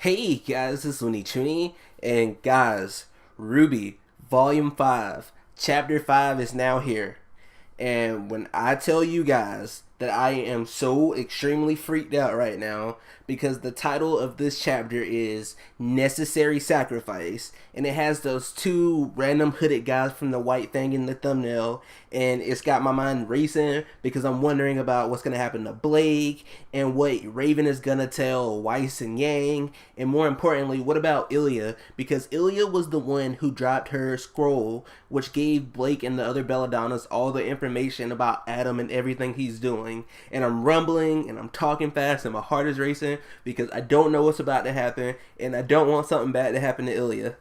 Hey guys, this is Unichuni, and guys, RWBY Volume 5, Chapter 5 is now here. And when I tell you guys that I am so extremely freaked out right now because the title of this chapter is Necessary Sacrifice, and it has those two random hooded guys from the White Thing in the thumbnail, and it's got my mind racing because I'm wondering about what's going to happen to Blake and what Raven is going to tell Weiss and Yang, and more importantly, what about ILIA, because ILIA was the one who dropped her scroll which gave Blake and the other Belladonnas all the information about Adam and everything he's doing. And I'm rumbling and I'm talking fast and my heart is racing because I don't know what's about to happen and I don't want something bad to happen to Ilya.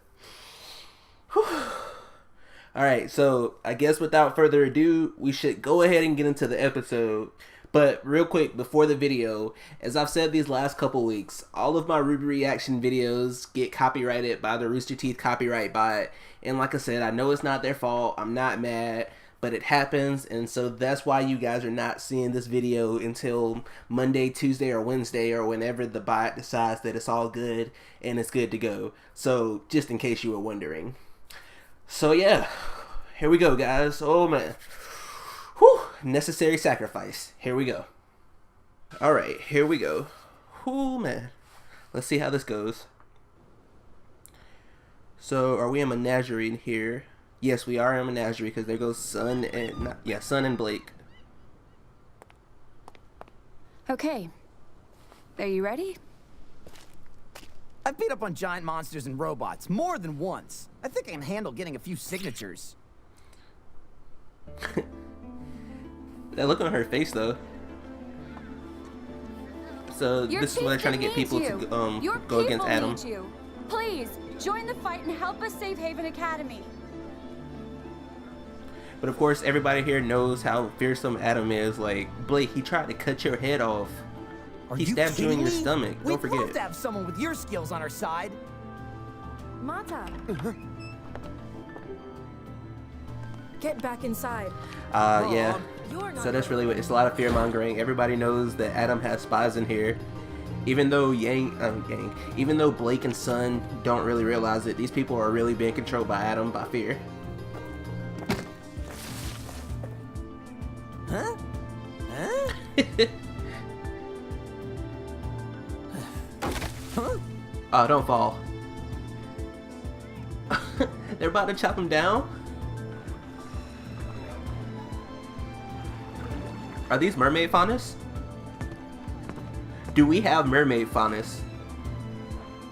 Alright, so I guess without further ado, we should go ahead and get into the episode. But real quick, before the video, as I've said these last couple weeks, all of my RWBY reaction videos get copyrighted by the Rooster Teeth copyright bot. And like I said, I know it's not their fault, I'm not mad, but it happens, and so that's why you guys are not seeing this video until Monday, Tuesday, or Wednesday, or whenever the bot decides that it's all good and it's good to go. So, just in case you were wondering. So yeah, here we go guys. Oh man. Whew, necessary sacrifice. Here we go. Alright, here we go. Whew, man. Let's see how this goes. So, are we in Menagerie in here? Yes, we are in Menagerie because there goes Sun and... Sun and Blake. Okay. Are you ready? I've beat up on giant monsters and robots more than once. I think I can handle getting a few signatures. That look on her face, though. So this is what they're trying to get people to go against Adam. Please join the fight and help us save Haven Academy. But of course, everybody here knows how fearsome Adam is. Like, Blake, he tried to cut your head off. He stabbed you in your stomach. Don't forget. We'd love to have someone with your skills on our side. Mata. Get back inside. Yeah. So that's really what it's a lot of fear mongering. Everybody knows that Adam has spies in here. Even though even though Blake and Sun don't really realize it, these people are really being controlled by Adam by fear. Huh? Huh? Oh, don't fall. They're about to chop him down? Are these mermaid faunus? Do we have mermaid faunus?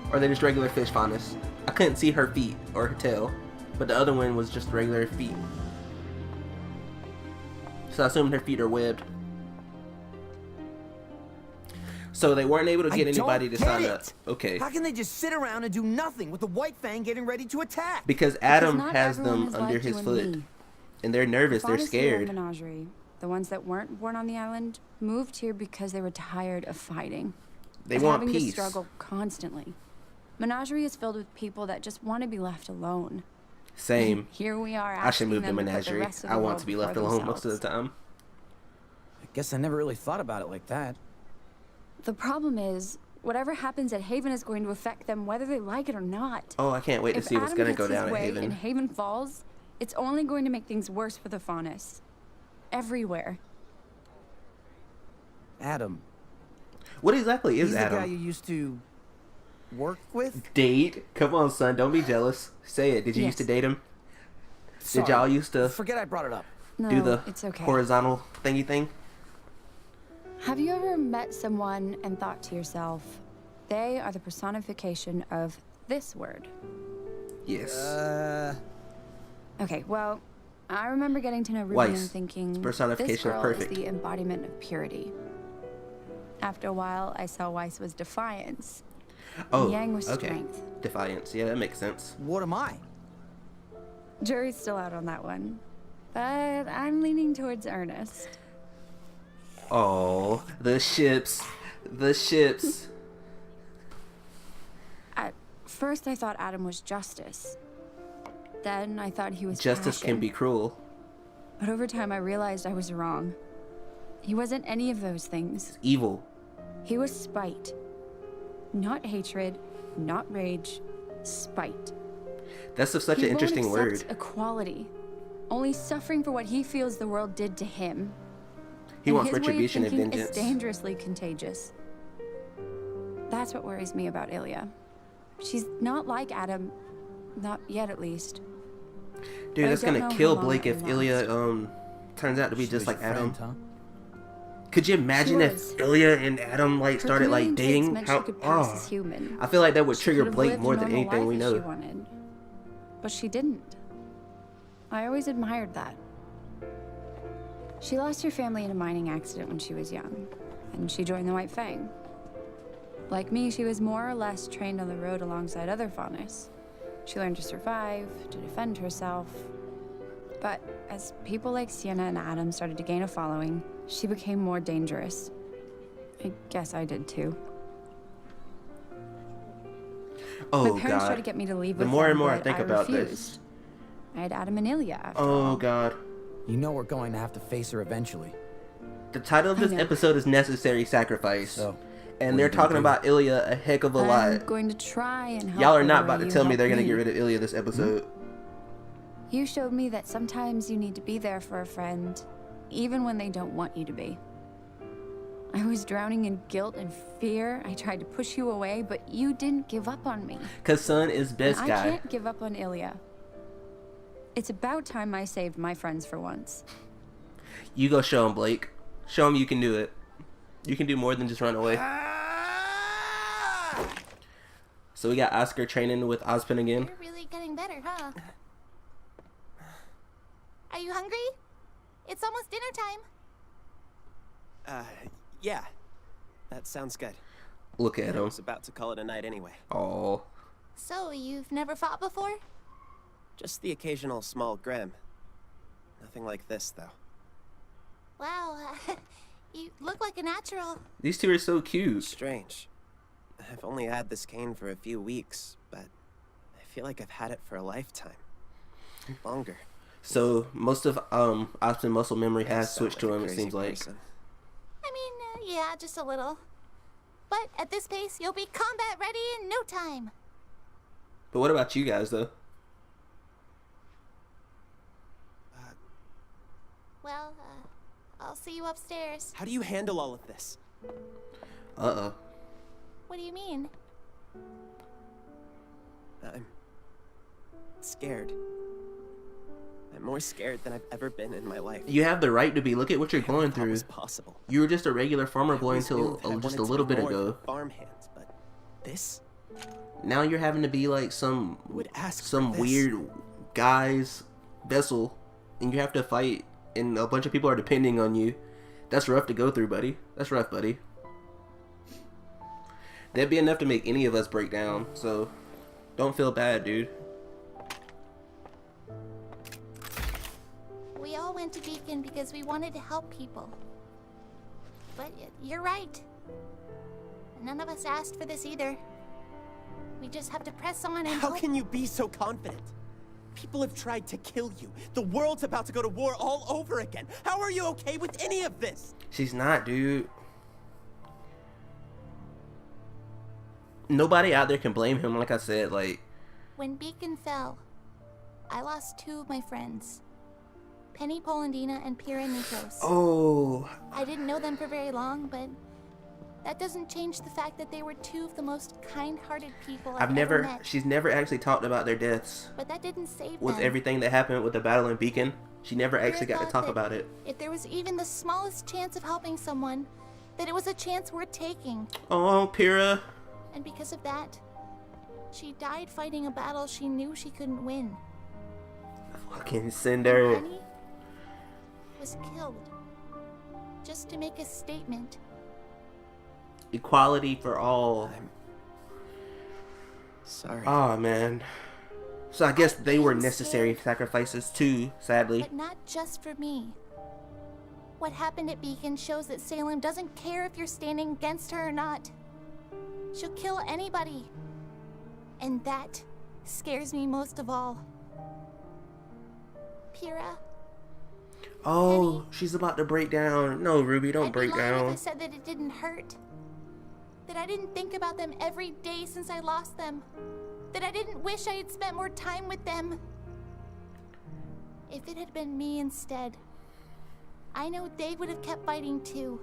Or are they just regular fish faunus? I couldn't see her feet or her tail, but the other one was just regular feet. So I assume her feet are webbed. So they weren't able to get anybody to sign up. Okay. How can they just sit around and do nothing with the White Fang getting ready to attack? Because Adam has them under his foot. And they're nervous, they're scared. Menagerie. The ones that weren't born on the island moved here because they were tired of fighting. They want having peace. To struggle constantly. Menagerie is filled with people that just want to be left alone. Same. Here we are. I should move to Menagerie. I want to be left alone most of the time. I guess I never really thought about it like that. The problem is, whatever happens at Haven is going to affect them whether they like it or not. Oh, I can't wait to see what's going to go down at Haven. If Haven falls, it's only going to make things worse for the faunus. Everywhere. Adam. What exactly is Adam? He's the guy you used to work with? Date? Come on, son. Don't be jealous. Say it. Did you used to date him? Sorry. Did y'all used to Forget I brought it up. do the it's okay. horizontal thingy thing? Have you ever met someone and thought to yourself, they are the personification of this word? Yes. Okay, well, I remember getting to know RWBY and thinking, personification this girl of perfect. is the embodiment of purity. After a while, I saw Weiss was defiance. Oh, Yang was okay. strength. Defiance. Yeah, that makes sense. What am I? Jury's still out on that one, but I'm leaning towards Ernest. Oh, the ships. The ships. At first, I thought Adam was justice. Then I thought he was Justice passion. can be cruel. But over time, I realized I was wrong. He wasn't any of those things. Evil. He was spite. Not hatred, not rage, spite. That's such He an interesting won't word. accept equality, only suffering for what he feels the world did to him. He And wants his way of retribution and thinking vengeance. is dangerously contagious. That's what worries me about ILIA. She's not like Adam, not yet at least. Dude, I that's don't gonna know how kill long Blake it if will Ilya turns out to be She just was like your Adam. friend, Could you imagine She if was. Ilya and Adam like Her started like chameleon traits dating? meant How? she could pass Oh, as human. I feel like that would She trigger could have Blake lived a more than normal anything we life if know. she wanted. But she didn't. I always admired that. She lost her family in a mining accident when she was young, and she joined the White Fang. Like me, she was more or less trained on the road alongside other faunus. She learned to survive, to defend herself. But as people like Sienna and Adam started to gain a following, she became more dangerous. I guess I did too. Oh My parents tried to God. get me to leave The with more them, and more I but think about refused. this. I had Adam and Ilya after Oh all. God. You know we're going to have to face her eventually. The title of I this know. episode is Necessary Sacrifice. So, And what they're are you gonna talking do? about Ilya a heck of a I'm lot. going to try and help Y'all are her not the about way to you tell me helped they're gonna me. get rid of Ilya this episode. You showed me that sometimes you need to be there for a friend, even when they don't want you to be. I was drowning in guilt and fear. I tried to push you away, but you didn't give up on me. Cause Sun is best And I guy. can't give up on Ilya. It's about time I saved my friends for once. You go show him, Blake. Show him you can do it. You can do more than just run away. So we got Oscar training with Ozpin again. You're really getting better, huh? Are you hungry? It's almost dinner time. Yeah. That sounds good. Look at I him. was about to call it a night anyway. Oh, So, you've never fought before? Just the occasional small grim. Nothing like this, though. Wow, you look like a natural. these two are so cute. Strange. I've only had this cane for a few weeks, but I feel like I've had it for a lifetime. Longer. So most of Ozpin muscle memory I has sound switched to like a him. It crazy seems like. person. I mean, yeah, just a little. But at this pace, you'll be combat ready in no time. But what about you guys though? Well, I'll see you upstairs. How do you handle all of this? What do you mean? I'm scared. I'm more scared than I've ever been in my life. You have the right to be. Look at what you're going That through. was possible. You were just a regular farmer I boy always knew until that I just wanted a to little be bit more ago. than farmhands, but this? Now you're having to be like some Who would ask some for this? weird guy's vessel, and you have to fight, and a bunch of people are depending on you. That's rough to go through, buddy. That's rough, buddy. That'd be enough to make any of us break down. So, don't feel bad, dude. We all went to Beacon because we wanted to help people. But you're right. None of us asked for this either. We just have to press on and How hope. can you be so confident? People have tried to kill you. The world's about to go to war all over again. How are you okay with any of this? She's not, dude. Nobody out there can blame him. Like I said, like, When Beacon fell, I lost two of my friends. Penny Polandina and Pira Nikos. oh, I didn't know them for very long, but that doesn't change the fact that they were two of the most kind-hearted people I've ever met. she's never actually talked about their deaths. But that didn't save With them. everything that happened with the battle in Beacon, she never actually got to thought talk that about it. If there was even the smallest chance of helping someone, that it was a chance worth taking. Oh, Pyrrha. And because of that, she died fighting a battle she knew she couldn't win. Fucking Cinder. Penny was killed just to make a statement. Equality for all. I'm sorry. Oh, man. So I guess they were I'm necessary scared. sacrifices too, sadly. But not just for me. What happened at Beacon shows that Salem doesn't care if you're standing against her or not. She'll kill anybody. And that scares me most of all. Pyrrha, Oh, she's about to break down. No, Ruby, don't I'd break be lying if I down. said that it didn't hurt. That I didn't think about them every day since I lost them. That I didn't wish I had spent more time with them. If it had been me instead, I know they would have kept fighting too.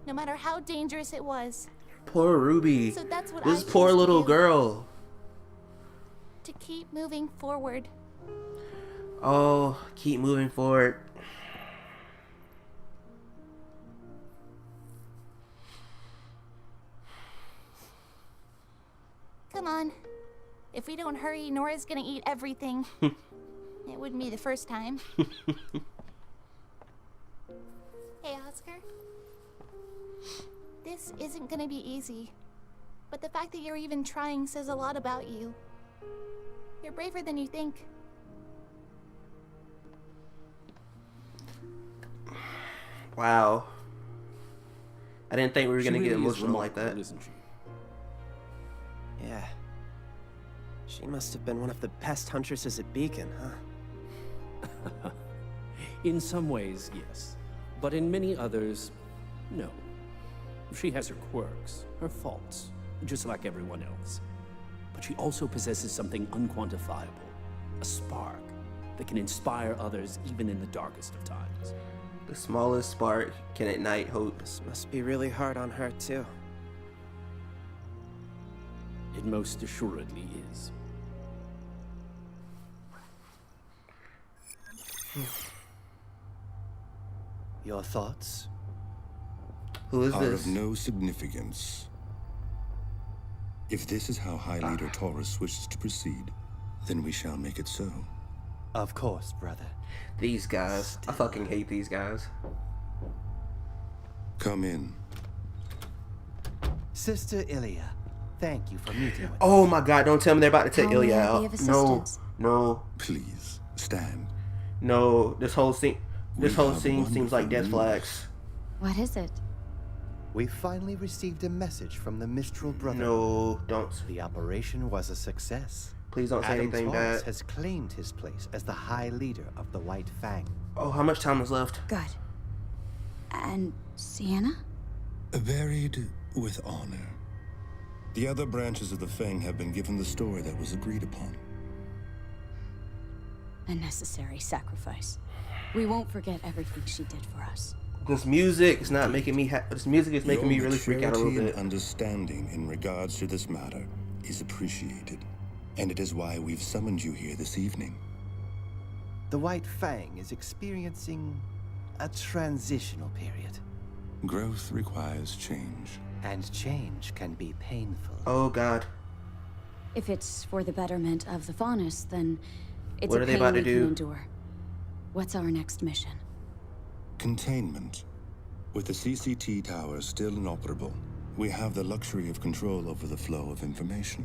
No matter how dangerous it was. Poor Ruby. So that's what This I poor choose to little do. girl. To keep moving forward. Oh, keep moving forward. Come on. If we don't hurry, Nora's gonna eat everything. It wouldn't be the first time. Hey, Oscar. This isn't gonna be easy. But the fact that you're even trying says a lot about you. You're braver than you think. Wow. I didn't think we were She gonna get really is emotional like remarkable, that. isn't she? Yeah. She must have been one of the best huntresses at Beacon, huh? In some ways, yes. But in many others, no. She has her quirks, her faults, just like everyone else. But she also possesses something unquantifiable, a spark that can inspire others even in the darkest of times. The smallest spark can ignite hope. This must be really hard on her, too. It most assuredly is. Your thoughts? Who is Are this? of no significance. If this is how High Leader Taurus wishes to proceed, then we shall make it so. Of course, brother. These guys. I fucking hate these guys. Come in. Sister ILIA, thank you for meeting with Oh us. my god, don't tell me they're about to take How may Ilya I be out. of No, assistance? no, Please, stand. no. This whole scene We have seems like death wonderful flags. What is it? We finally received a message from the Mistral Brotherhood. No, don't. The operation was a success. Please don't say Adam anything Taurus bad. has claimed his place as the High Leader of the White Fang. Oh, how much time is left? Good. And Sienna? Buried with honor. The other branches of the Fang have been given the story that was agreed upon. A necessary sacrifice. We won't forget everything she did for us. This music is not making me. This music is making Your me really freak out a little maturity bit. and understanding in regards to this matter is appreciated, and it is why we've summoned you here this evening. The White Fang is experiencing a transitional period, Growth requires change. and change can be painful. Oh god, If it's for the betterment of the Faunus, then it's What a are they pain about to we can do? endure. What's our next mission? Containment. With the CCT tower still inoperable, we have the luxury of control over the flow of information.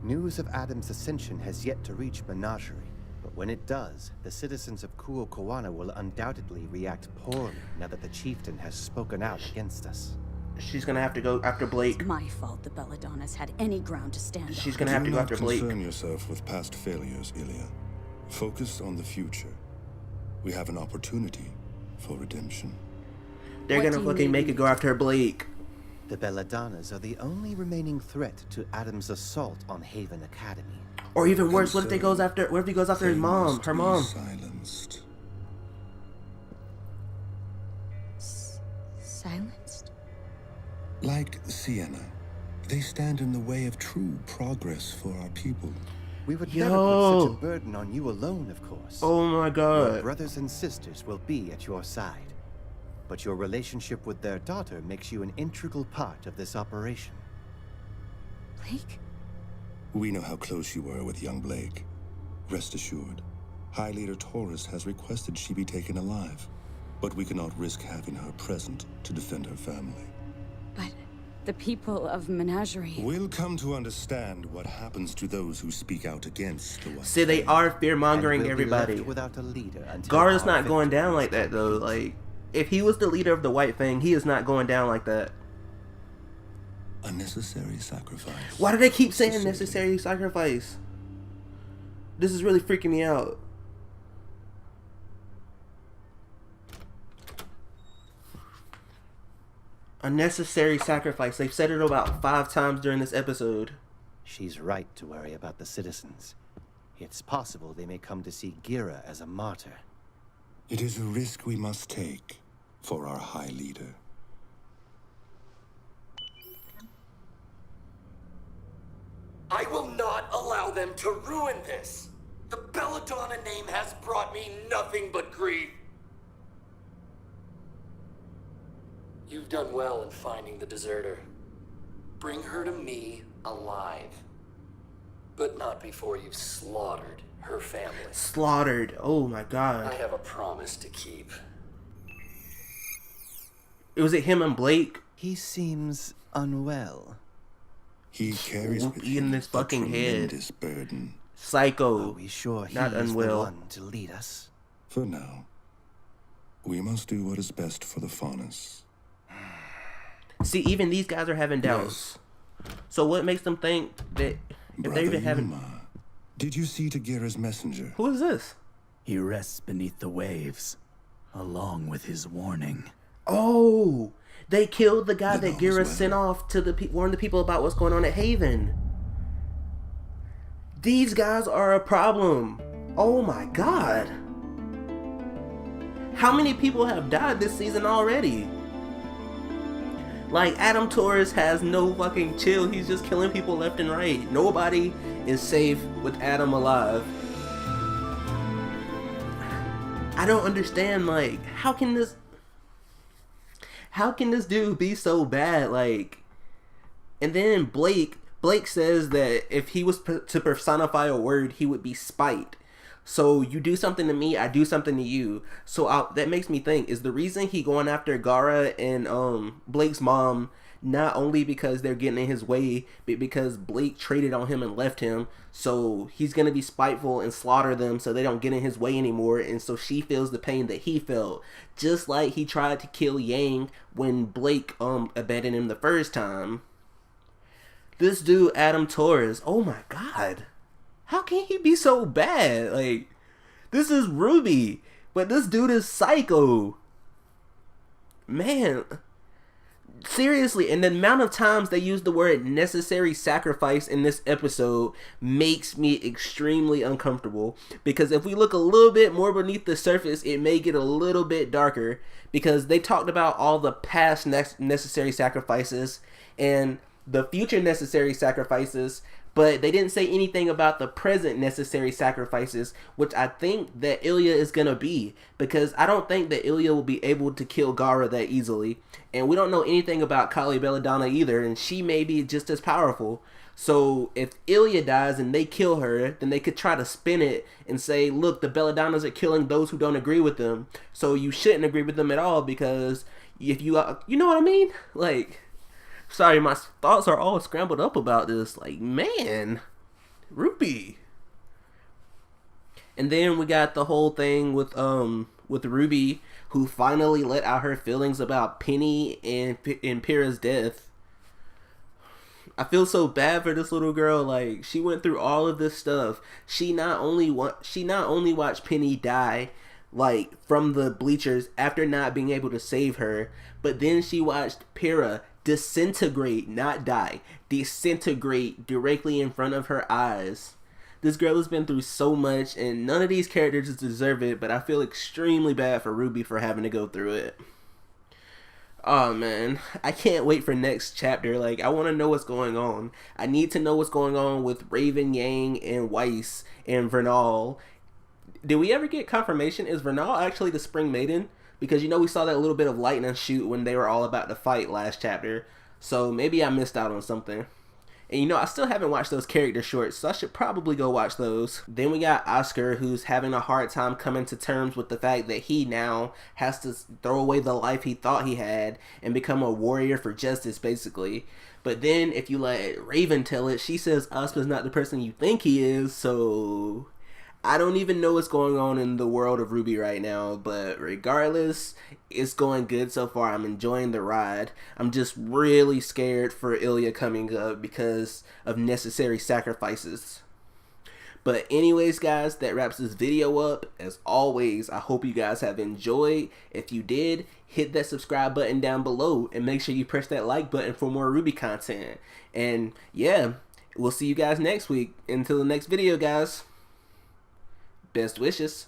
News of Adam's ascension has yet to reach Menagerie, but when it does, the citizens of Kuokoana will undoubtedly react poorly now that the chieftain has spoken out against us. she's gonna have to go after Blake. It's my fault the Belladonna's had any ground to stand She's on. gonna have to Do go not after Blake. concern yourself with past failures, Ilya. Focus on the future. We have an opportunity for redemption. They're What gonna do you fucking make mean? it go after Blake. The Belladonnas are the only remaining threat to Adam's assault on Haven Academy. Or even worse, what if so he goes after his They mom, must her be mom? silenced. Silenced? Like Sienna, they stand in the way of true progress for our people. We would never put Yo. such a burden on you alone, of course. Oh my Your god. brothers and sisters will be at your side. But your relationship with their daughter makes you an integral part of this operation. Blake? We know how close you were with young Blake. Rest assured, High Leader Taurus has requested she be taken alive, but we cannot risk having her present to defend her family. But the people of Menagerie... We'll come to understand what happens to those who speak out against the White See, they Fang. are fear mongering And we'll be left everybody. without a leader until Gar's our not going victory down is like that though. complete. Like, if he was the leader of the White Fang, he is not going down like that. A necessary sacrifice. Why do they keep saying Necessary. necessary sacrifice? This is really freaking me out. A necessary sacrifice. They've said it about 5 times during this episode. She's right to worry about the citizens. It's possible they may come to see Gira as a martyr. It is a risk we must take for our High Leader. I will not allow them to ruin this. The Belladonna name has brought me nothing but grief. You've done well in finding the deserter. Bring her to me alive. But not before you've slaughtered her family. Slaughtered. Oh my god. I have a promise to keep. Was it him and Blake? He seems unwell. He carries with in him this fucking a head. tremendous burden. Psycho. Are we sure he Not is the unwell. one to lead us? For now, we must do what is best for the Faunus. See, even these guys are having doubts. So what makes them think that if Brother they're even having... Yuma, did you see Tagira's messenger? Who is this? He rests beneath the waves, along with his warning. Oh, they killed the guy Then that all is Gira well. sent off to warn the people about what's going on at Haven. These guys are a problem. Oh my god. How many people have died this season already? Like, Adam Taurus has no fucking chill. He's just killing people left and right. Nobody is safe with Adam alive. I don't understand, like, how can this dude be so bad? Like, and then Blake says that if he was to personify a word, he would be spite. So you do something to me, I do something to you. So that makes me think, is the reason he going after Gara and Blake's mom not only because they're getting in his way, but because Blake traded on him and left him? So he's going to be spiteful and slaughter them so they don't get in his way anymore. And so she feels the pain that he felt. Just like he tried to kill Yang when Blake abandoned him the first time. This dude, Adam Taurus, oh my god. How can he be so bad? Like, this is RWBY, but this dude is psycho. Man, seriously, and the amount of times they use the word necessary sacrifice in this episode makes me extremely uncomfortable. Because if we look a little bit more beneath the surface, it may get a little bit darker. Because they talked about all the past necessary sacrifices and the future necessary sacrifices, but they didn't say anything about the present necessary sacrifices, which I think that ILIA is going to be, because I don't think that ILIA will be able to kill Gara that easily, and we don't know anything about Kali Belladonna either, and she may be just as powerful. So if ILIA dies and they kill her, then they could try to spin it and say, look, the Belladonnas are killing those who don't agree with them, so you shouldn't agree with them at all, because if you know what I mean? Like, sorry, my thoughts are all scrambled up about this. Like, man, RWBY. And then we got the whole thing with RWBY, who finally let out her feelings about Penny and Pyrrha's death. I feel so bad for this little girl. Like, she went through all of this stuff. She not only watched Penny die, like, from the bleachers after not being able to save her, but then she watched Pyrrha disintegrate, not die, disintegrate directly in front of her eyes. This girl has been through so much, and none of these characters deserve it, but I feel extremely bad for RWBY for having to go through it. Oh man, I can't wait for next chapter. Like, I want to know what's going on. I need to know what's going on with Raven, Yang, and Weiss, and Vernal. Did we ever get confirmation? Is Vernal actually the Spring Maiden? Because, you know, we saw that little bit of lightning shoot when they were all about to fight last chapter. So maybe I missed out on something. And, you know, I still haven't watched those character shorts, so I should probably go watch those. Then we got Oscar, who's having a hard time coming to terms with the fact that he now has to throw away the life he thought he had and become a warrior for justice, basically. But then, if you let Raven tell it, she says Oscar's not the person you think he is, so I don't even know what's going on in the world of RWBY right now, but regardless, it's going good so far. I'm enjoying the ride. I'm just really scared for ILIA coming up because of necessary sacrifices. But anyways, guys, that wraps this video up. As always, I hope you guys have enjoyed. If you did, hit that subscribe button down below and make sure you press that like button for more RWBY content. And yeah, we'll see you guys next week. Until the next video, guys. Best wishes.